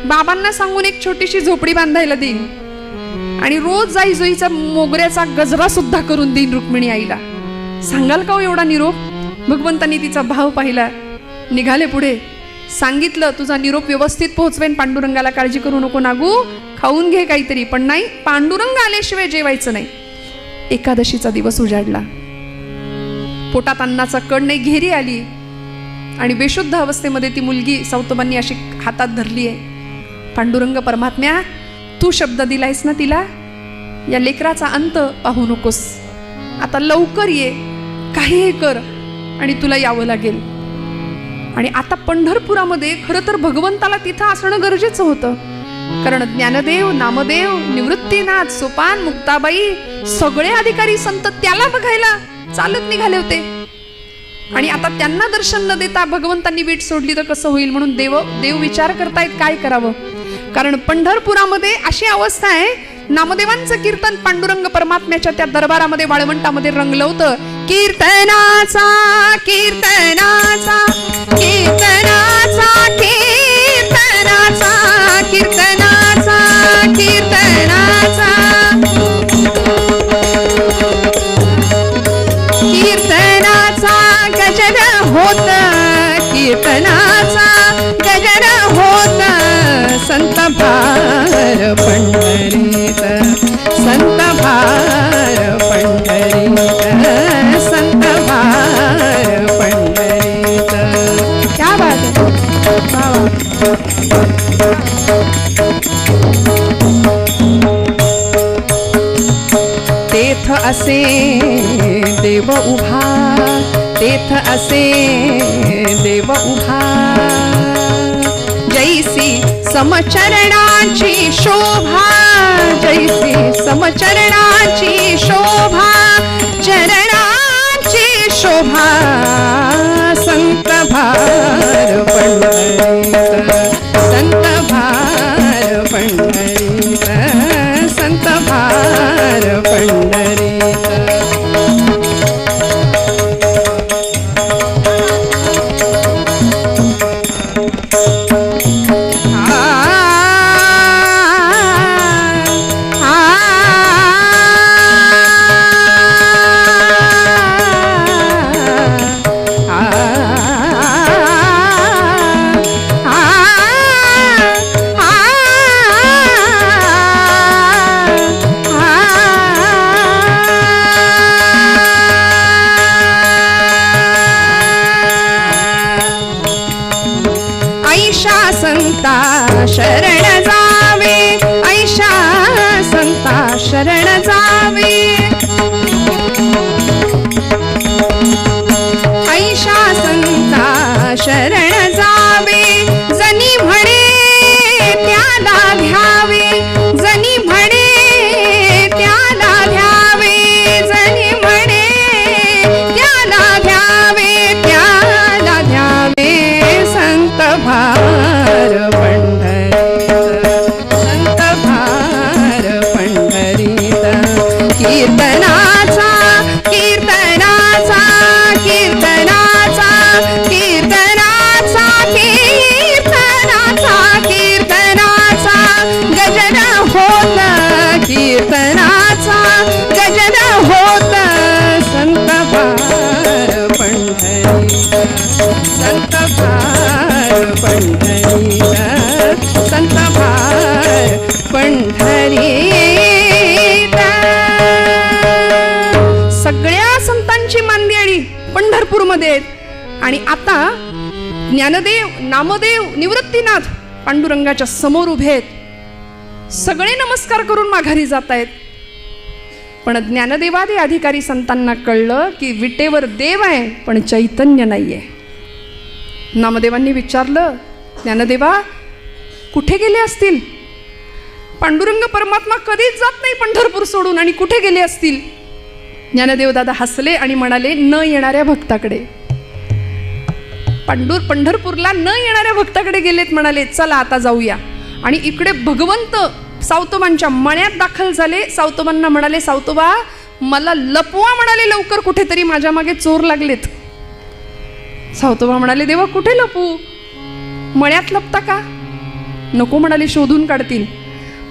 [SPEAKER 1] बाबांना सांगून एक छोटीशी झोपडी बांधायला देईन आणि रोज जाई जोईचा मोगऱ्याचा गजरा सुद्धा करून देईन रुक्मिणी आईला. सांगाल का हो एवढा निरोप. भगवंतांनी तिचा भाव पाहिला. निघाले पुढे. सांगितलं तुझा निरोप व्यवस्थित पोहोचवेन, पांडुरंगाला काळजी करू नको नागू, खाऊन घे काहीतरी. पण नाही, पांडुरंग आल्याशिवाय जेवायचं नाही. एकादशीचा दिवस उजाडला. पोटात अन्नाचा कण नाही, घेरी आली. आणि बेशुद्ध अवस्थेमध्ये ती मुलगी सौतबांनी अशी हातात धरली आहे. पांडुरंग परमात्म्या तू शब्द दिलायस ना तिला, या लेकराचा अंत पाहू नकोस, आता लवकर ये, काहीही कर आणि तुला यावं लागेल. आणि आता पंढरपुरामध्ये खरं तर भगवंताला तिथं असणं गरजेचं होतं. कारण ज्ञानदेव, नामदेव, निवृत्तीनाथ, सोपान, मुक्ताबाई सगळे अधिकारी संत त्याला बघायला चालत निघाले होते. आणि आता त्यांना दर्शन न देता भगवंतांनी वीट सोडली तर कसं होईल. म्हणून देव विचार करतायत काय करावं. कारण पंढरपुरामध्ये अशी अवस्था आहे, नामदेवांचं कीर्तन पांडुरंग परमात्म्याच्या त्या दरबारामध्ये वाळवंटामध्ये रंगलं होतं. कीर्तनाचा कीर्तनाचा कीर्तनाचा कीर्तनाचा कीर्तनाचा कीर्तन असे देव उभा, तेथ असे देव उभा. जैसी समचरणाची शोभा, जैसी समचरणाची शोभा, चरणाची शोभा संत भार पंढरीत, संत भार पंढरीत, संत भार पंढरीत. संता शरण जावे, ऐशा संता शरण जावे, ऐशा संता शरण जावे. जनी म्हणे त्याला घ्यावे, जनी म्हणे त्याला घ्यावे, जनी म्हणे त्याला घ्यावे, त्याला घ्यावे. संत भार पंढरीत, संत भार पंढरीत. कीर्तनाचा, कीर्तनाचा, कीर्तनाचा, कीर्तनाचा, कीर्तनाचा, कीर्तनाचा गजर होत, कीर्तनाचा गजर होत. संत भार पंढरीत, संत भार पंढरीत, संत भार पंढरीत. सगळ्या संतांची मांदियाळी पंढरपूरमध्ये आहेत. आणि आता ज्ञानदेव, नामदेव, निवृत्तीनाथ पांडुरंगाच्या समोर उभे आहेत. सगळे नमस्कार करून माघारी जात आहेत. पण ज्ञानदेवादी अधिकारी संतांना कळलं की विटेवर देव आहे पण चैतन्य नाहीये. नामदेवांनी विचारलं, ज्ञानदेवा कुठे गेले असतील? पांडुरंग परमात्मा कधीच जात नाही पंढरपूर सोडून, आणि कुठे गेले असतील? ज्ञानदेव दादा हसले आणि म्हणाले, न येणाऱ्या भक्ताकडे. पंढरपूरला न येणाऱ्या भक्ताकडे गेलेत. म्हणाले चला आता जाऊया. आणि इकडे भगवंत सावतोबांच्या मण्यात दाखल झाले. सावतोबांना म्हणाले, सावतोबा मला लपवा, म्हणाले लवकर, कुठेतरी माझ्या मागे चोर लागलेत. सावतोबा म्हणाले, देवा कुठे लपू? मळ्यात लपता का? नको म्हणाले, शोधून काढतील.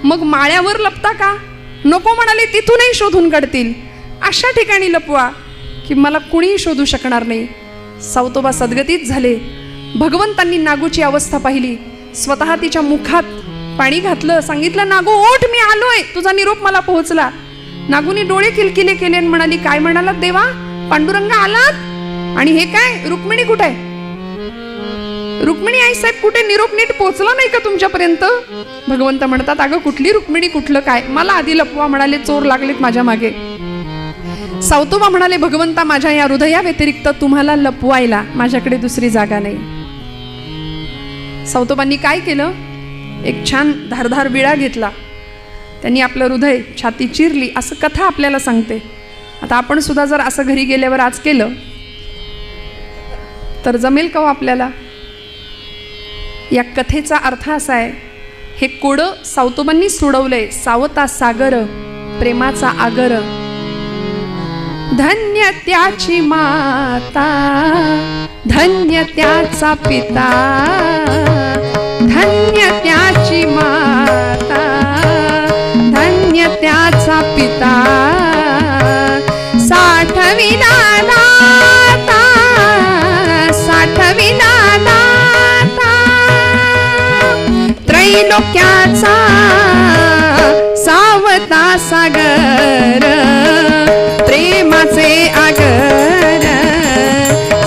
[SPEAKER 1] मग माळ्यावर लपता का? नको म्हणाले, तिथूनही शोधून काढतील. अशा ठिकाणी लपवा की मला कुणीही शोधू शकणार नाही. सावतोबा सद्गतीत झाले. भगवंतांनी नागूची अवस्था पाहिली. स्वतः तिच्या मुखात पाणी घातलं. सांगितलं, नागू ओठ, मी आलोय, तुझा निरोप मला पोहोचला. नागूनी डोळे किलकिले केले आणि म्हणाली, काय म्हणालात देवा? पांडुरंग आलात? आणि हे काय, रुक्मिणी कुठे आहे? रुक्मिणी आई साहेब कुठे? निरोप नीट पोहोचला नाही का तुमच्यापर्यंत? भगवंत म्हणतात, अगं कुठली रुक्मिणी, कुठलं काय, मला आधी लपवा. म्हणाले चोर लागलेत माझ्या मागे. सावतोबा म्हणाले, भगवंता माझ्या या हृदया व्यतिरिक्त तुम्हाला लपवायला माझ्याकडे दुसरी जागा नाही. सावतोबांनी काय केलं? एक छान धारधार विळा घेतला. त्यांनी आपलं हृदय, छाती चिरली. असं कथा आपल्याला सांगते. आता आपण सुद्धा जर असं घरी गेल्यावर आज केलं तर जमेल का हो आपल्याला? या कथेचा अर्थ असा आहे, हे कोडं सावतोबांनी सोडवलंय. सावता सागर प्रेमाचा आगर, धन्य त्याची माता, धन्य त्याचा पिता, धन्य त्याची माता, धन्य त्याचा पिता. साठविला नाता, साठविला नाता, त्रैलोक्याचा सावता सागर, प्रेमाचे आगर,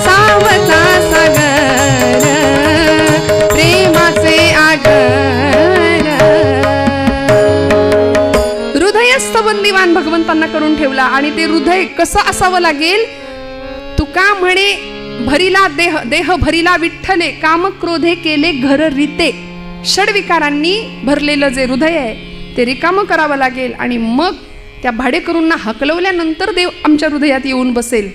[SPEAKER 1] सावता सागर, प्रेमाचे आगर. हृदयस्थ हृदयस्थ बंदिवान भगवंतांना करून ठेवला. आणि ते हृदय कसं असावं लागेल? तुका म्हणे भरिला देह, देह भरिला विठ्ठले, काम क्रोधे केले घर रीते. षडविकारांनी भरलेलं जे हृदय आहे ते रिकामं करावं लागेल. आणि मग त्या भाडेकरूंना हकलवल्यानंतर देव आमच्या हृदयात येऊन बसेल.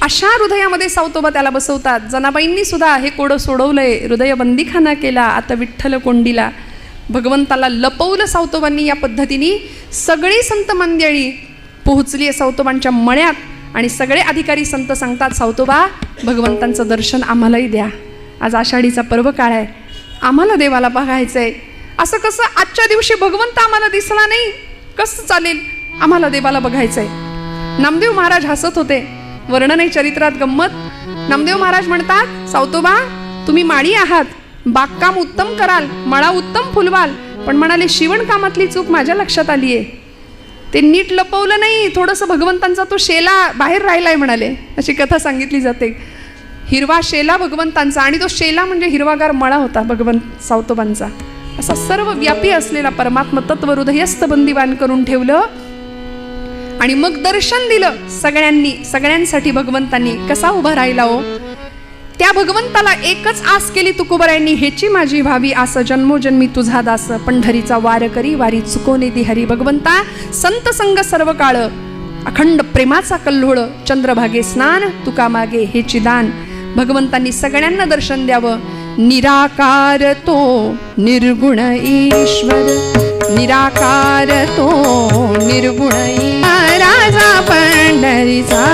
[SPEAKER 1] अशा हृदयामध्ये सावतोबा त्याला बसवतात. जनाबाईंनी सुद्धा हे कोडं सोडवलंय, हृदय बंदीखाना केला, आता विठ्ठल कोंडीला. भगवंताला लपवलं सावतोबांनी. या पद्धतीने सगळी संत मंडळी पोहोचली आहे सावतोबांच्या मळ्यात. आणि सगळे अधिकारी संत सांगतात, सावतोबा भगवंतांचं दर्शन आम्हालाही द्या. आज आषाढीचा पर्व काळ आहे, आम्हाला देवाला बघायचंय. असं कसं आजच्या दिवशी भगवंत आम्हाला दिसला नाही, कसं चालेल? आम्हाला देवाला बघायचंय. नामदेव महाराज हसत होते. वर्णन आहे चरित्रात गंमत. नामदेव महाराज म्हणतात, सावतोबा तुम्ही माळी आहात, बागकाम उत्तम कराल, मळा उत्तम फुलवाल, पण म्हणाले शिवणकामातली चूक माझ्या लक्षात आली आहे. ते नीट लपवलं नाही, थोडंसं भगवंतांचा तो शेला बाहेर राहिलाय म्हणाले. अशी कथा सांगितली जाते. हिरवा शेला भगवंतांचा, आणि तो शेला म्हणजे हिरवागार मळा होता भगवंत सावतोबांचा. असा सर्व व्यापी असलेला परमात्मा तत्व हृदयस्थ बंदिवान करून ठेवलं. आणि मग दर्शन दिलं सगळ्यांसाठी. भगवंतांनी कसा उभा राहिला हो? त्या भगवंताला एकच आस केली तुकोबरायांनी, हेची माझी भावी आस, जन्मोजन्मी तुझा दास, पंढरीचा वार करी वारी चुकोने दी हरी. भगवंता संत संग सर्व काळ, अखंड प्रेमाचा कल्लोळ, चंद्रभागे स्नान, तुका मागे हेची दान. भगवंतांनी सगळ्यांना दर्शन द्यावं. निराकार तो निर्गुण ईश्वर, निराकार तो निर्गुण राजा पंढरीचा.